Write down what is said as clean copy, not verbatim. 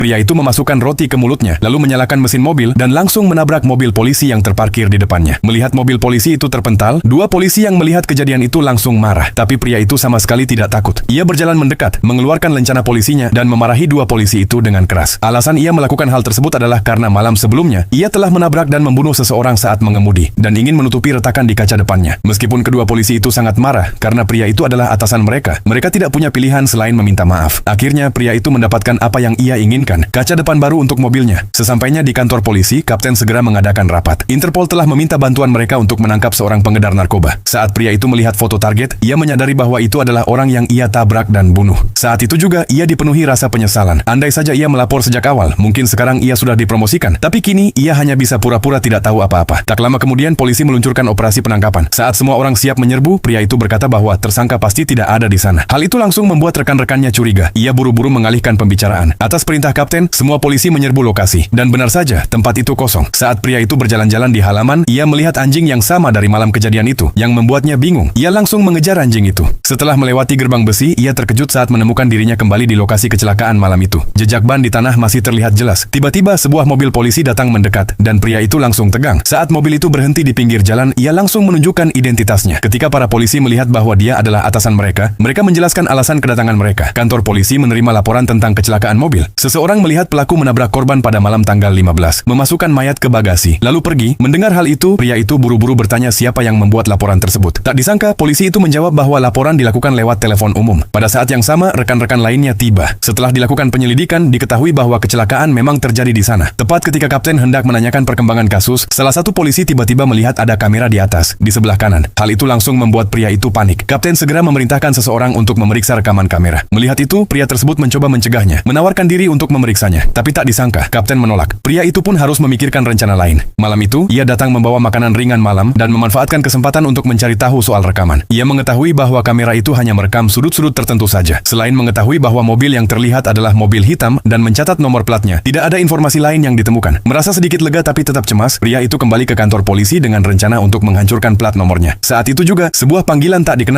Pria itu memasukkan roti ke mulutnya, lalu menyalakan mesin mobil dan langsung menabrak mobil polisi yang terparkir di depannya. Melihat mobil polisi itu terpental, dua polisi yang melihat kejadian itu langsung marah. Tapi pria itu sama sekali tidak takut. Ia berjalan mendekat, mengeluarkan lencana polisinya dan memarahi dua polisi itu dengan keras. Alasan ia melakukan hal tersebut adalah karena malam sebelumnya, ia telah menabrak dan membunuh seseorang saat mengemudi dan ingin menutupi retakan di kaca depannya. Meskipun kedua polisi itu sangat marah karena pria itu adalah atasan mereka, mereka tidak punya pilihan selain meminta maaf. Akhirnya pria itu mendapatkan apa yang ia inginkan, kaca depan baru untuk mobilnya. Sesampainya di kantor polisi, kapten segera mengadakan rapat. Interpol telah meminta bantuan mereka untuk menangkap seorang pengedar narkoba. Saat pria itu melihat foto target, ia menyadari bahwa itu adalah orang yang ia tabrak dan bunuh. Saat itu juga ia dipenuhi rasa penyesalan. Andai saja ia melapor sejak awal, mungkin sekarang ia sudah dipromosikan. Tapi kini ia hanya bisa pura-pura tidak tahu apa-apa. Tak lama kemudian polisi meluncurkan operasi penangkapan. Saat semua orang siap menyerbu, pria itu berkata bahwa tersangka pasti tidak ada di sana. Hal itu langsung membuat rekan-rekannya curiga. Ia buru-buru mengalihkan pembicaraan. Atas perintah kapten, semua polisi menyerbu lokasi. Dan benar saja, tempat itu kosong. Saat pria itu berjalan-jalan di halaman, ia melihat anjing yang sama dari malam kejadian itu, yang membuatnya bingung. Ia langsung mengejar anjing itu. Setelah melewati gerbang besi, ia terkejut saat menemukan dirinya kembali di lokasi kecelakaan malam itu. Jejak ban di tanah masih terlihat jelas. Tiba-tiba sebuah mobil polisi datang mendekat, dan pria itu langsung tegang. Saat mobil itu berhenti di pinggir jalan, ia langsung menunjukkan identitasnya. Ketika para polisi melihat bahwa dia adalah atasan mereka, mereka menjelaskan alasan kedatangan mereka. Kantor polisi menerima laporan tentang kecelakaan mobil. Seseorang melihat pelaku menabrak korban pada malam tanggal 15, memasukkan mayat ke bagasi, lalu pergi. Mendengar hal itu, pria itu buru-buru bertanya siapa yang membuat laporan tersebut. Tak disangka, polisi itu menjawab bahwa laporan dilakukan lewat telepon umum. Pada saat yang sama, rekan-rekan lainnya tiba. Setelah dilakukan penyelidikan, diketahui bahwa kecelakaan memang terjadi di sana. Tepat ketika kapten hendak menanyakan perkembangan kasus, salah satu polisi tiba-tiba melihat ada kamera di atas, di sebelah kanan. Hal itu langsung membuat pria itu panik. Kapten segera memerintahkan seseorang untuk memeriksa rekaman kamera. Melihat itu, pria tersebut mencoba mencegahnya, menawarkan diri untuk memeriksanya. Tapi tak disangka, kapten menolak. Pria itu pun harus memikirkan rencana lain. Malam itu, ia datang membawa makanan ringan malam dan memanfaatkan kesempatan untuk mencari tahu soal rekaman. Ia mengetahui bahwa kamera itu hanya merekam sudut-sudut tertentu saja. Selain mengetahui bahwa mobil yang terlihat adalah mobil hitam dan mencatat nomor platnya, tidak ada informasi lain yang ditemukan. Merasa sedikit lega tapi tetap cemas, pria itu kembali ke kantor polisi dengan rencana untuk menghancurkan plat nomornya. Saat itu juga, sebuah panggilan tak dikenal